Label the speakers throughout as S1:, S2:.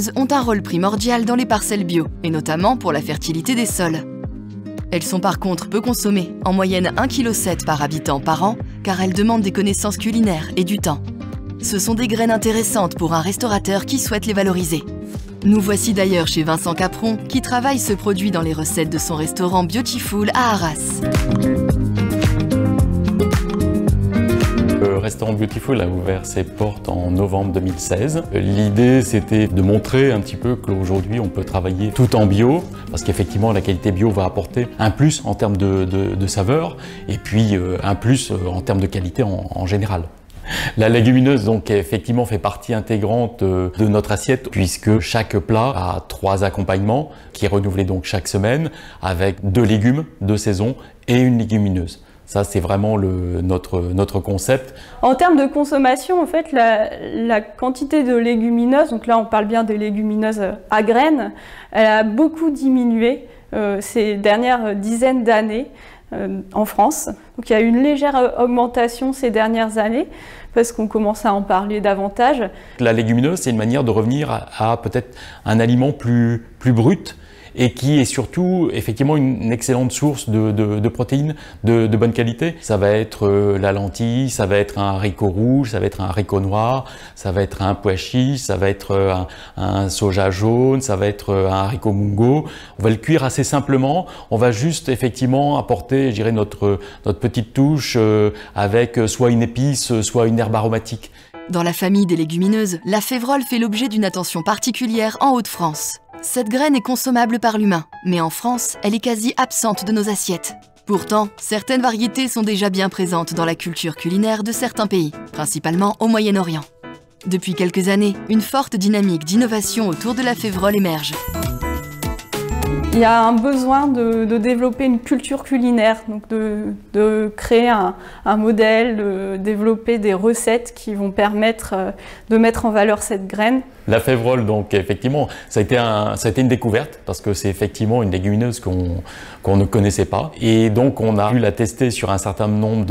S1: légumineuses ont un rôle primordial dans les parcelles bio, et notamment pour la fertilité des sols. Elles sont par contre peu consommées, en moyenne 1,7 kg par habitant par an, car elles demandent des connaissances culinaires et du temps. Ce sont des graines intéressantes pour un restaurateur qui souhaite les valoriser. Nous voici d'ailleurs chez Vincent Capron, qui travaille ce produit dans les recettes de son restaurant Beautiful à Arras.
S2: Le restaurant Beautiful a ouvert ses portes en novembre 2016. L'idée, c'était de montrer un petit peu qu'aujourd'hui, on peut travailler tout en bio, parce qu'effectivement, la qualité bio va apporter un plus en termes de saveur, et puis un plus en termes de qualité en général. La légumineuse, donc, effectivement, fait partie intégrante de notre assiette, puisque chaque plat a 3 accompagnements, qui est renouvelé donc chaque semaine, avec 2 légumes de saison et une légumineuse. Ça, c'est vraiment notre concept.
S3: En termes de consommation, en fait, la quantité de légumineuses, donc là on parle bien des légumineuses à graines, elle a beaucoup diminué ces dernières dizaines d'années en France. Donc il y a eu une légère augmentation ces dernières années parce qu'on commence à en parler davantage. La
S2: légumineuse, c'est une manière de revenir à peut-être un aliment plus brut, et qui est surtout effectivement une excellente source de protéines de bonne qualité. Ça va être la lentille, ça va être un haricot rouge, ça va être un haricot noir, ça va être un pois chiche, ça va être un soja jaune, ça va être un haricot mungo. On va le cuire assez simplement, on va juste effectivement apporter, je dirais, notre petite touche avec soit une épice, soit une herbe aromatique.
S1: Dans la famille des légumineuses, la févrole fait l'objet d'une attention particulière en Hauts-de-France. Cette graine est consommable par l'humain, mais en France, elle est quasi absente de nos assiettes. Pourtant, certaines variétés sont déjà bien présentes dans la culture culinaire de certains pays, principalement au Moyen-Orient. Depuis quelques années, une forte dynamique d'innovation autour de la févrole émerge.
S3: Il y a un besoin de développer une culture culinaire, donc de créer un modèle, de développer des recettes qui vont permettre de mettre en valeur cette graine.
S2: La févrole, donc effectivement, ça a été une découverte parce que c'est effectivement une légumineuse qu'on ne connaissait pas. Et donc on a pu la tester sur un certain nombre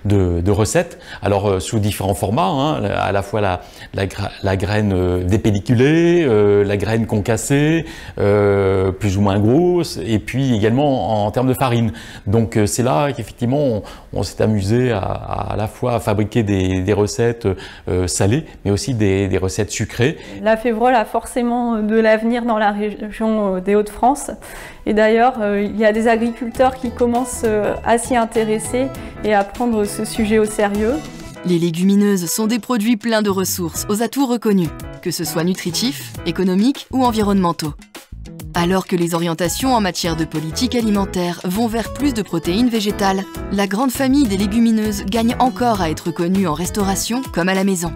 S2: de recettes, alors sous différents formats, hein, à la fois la graine dépelliculée, la graine concassée, plus ou moins grosse, et puis également en termes de farine. Donc c'est là qu'effectivement on s'est amusé à la fois à fabriquer des recettes salées, mais aussi des recettes sucrées.
S3: La févrole a forcément de l'avenir dans la région des Hauts-de-France. Et d'ailleurs, il y a des agriculteurs qui commencent à s'y intéresser et à prendre ce sujet au sérieux.
S1: Les légumineuses sont des produits pleins de ressources, aux atouts reconnus, que ce soit nutritifs, économiques ou environnementaux. Alors que les orientations en matière de politique alimentaire vont vers plus de protéines végétales, la grande famille des légumineuses gagne encore à être connue en restauration comme à la maison.